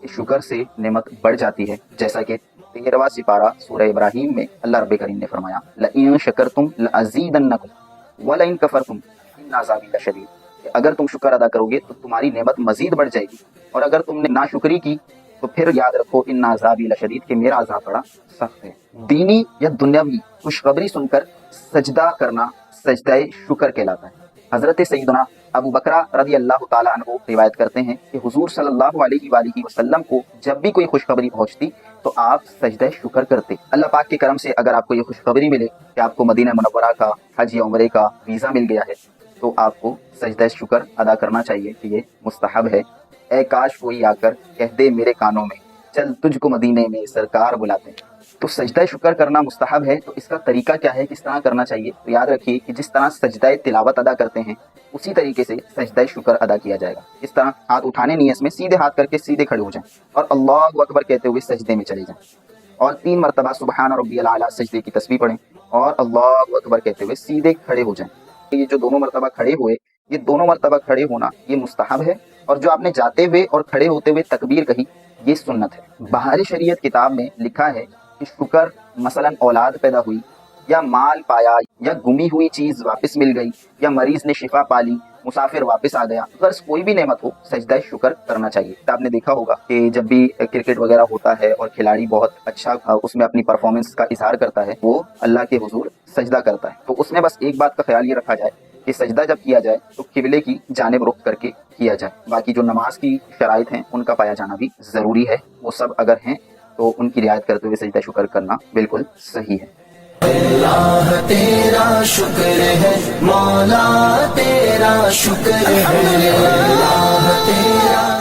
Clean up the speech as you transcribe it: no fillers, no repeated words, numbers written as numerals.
کہ شکر سے نعمت بڑھ جاتی ہے، جیسا کہ 13واں سپارہ سورہ ابراہیم میں اللہ رب کریم نے فرمایا لئن شکرتم لازیدنکم ولئن کفرتم ان عذابی لشدید، کہ اگر تم شکر ادا کرو گے تو تمہاری نعمت مزید بڑھ جائے گی، اور اگر تم نے ناشکری کی تو پھر یاد رکھو ان عذابی لشدید، کہ میرا عذاب بڑا سخت ہے۔ دینی یا دنیاوی خوشخبری سن کر سجدہ کرنا سجدہ شکر کہلاتا ہے۔ حضرت سیدنا ابو بکرہ رضی اللہ تعالیٰ عنہ روایت کرتے ہیں کہ حضور صلی اللہ علیہ وآلہ وسلم کو جب بھی کوئی خوشخبری پہنچتی تو آپ سجدہ شکر کرتے۔ اللہ پاک کے کرم سے اگر آپ کو یہ خوشخبری ملے کہ آپ کو مدینہ منورہ کا حج یا عمرے کا ویزا مل گیا ہے تو آپ کو سجدہ شکر ادا کرنا چاہیے کہ یہ مستحب ہے۔ اے کاش کوئی آ کر کہہ دے میرے کانوں میں چل تجھ کو مدینے میں سرکار بلاتے ہیں۔ تو سجدہ شکر کرنا مستحب ہے، تو اس کا طریقہ کیا ہے، کس طرح کرنا چاہیے؟ تو یاد رکھیے کہ جس طرح سجدہ تلاوت ادا کرتے ہیں اسی طریقے سے سجدہ شکر ادا کیا جائے گا۔ اس طرح ہاتھ اٹھانے نیت میں سیدھے ہاتھ کر کے سیدھے کھڑے ہو جائیں اور اللہ اکبر کہتے ہوئے سجدے میں چلے جائیں، اور 3 مرتبہ سبحان ربی الاعلیٰ سجدے کی تسبیح پڑھیں اور اللہ اکبر کہتے ہوئے سیدھے کھڑے ہو جائیں۔ یہ جو دونوں مرتبہ کھڑے ہوئے، یہ دونوں مرتبہ کھڑے ہونا یہ مستحب ہے، اور جو آپ نے جاتے ہوئے اور کھڑے ہوتے ہوئے تکبیر کہی یہ سنت ہے۔ بہار شریعت کتاب میں لکھا ہے کہ شکر مثلا اولاد پیدا ہوئی یا مال پایا یا گمی ہوئی چیز واپس مل گئی یا مریض نے شفا پالی، مسافر واپس آ گیا، غرض کوئی بھی نعمت ہو سجدہ شکر کرنا چاہیے۔ آپ نے دیکھا ہوگا کہ جب بھی کرکٹ وغیرہ ہوتا ہے اور کھلاڑی بہت اچھا اس میں اپنی پرفارمنس کا اظہار کرتا ہے، وہ اللہ کے حضور سجدہ کرتا ہے، تو اس میں بس ایک بات کا خیال یہ رکھا جائے کہ سجدہ جب کیا جائے تو قبلے کی جانب رخ کر کے کیا جائے۔ باقی جو نماز کی شرائط ہیں ان کا پایا جانا بھی ضروری ہے، وہ سب اگر ہیں تو ان کی رعایت کرتے ہوئے سجدہ شکر کرنا بالکل صحیح ہے۔ اللہ تیرا شکر ہے، مولا تیرا شکر ہے، اللہ تیرا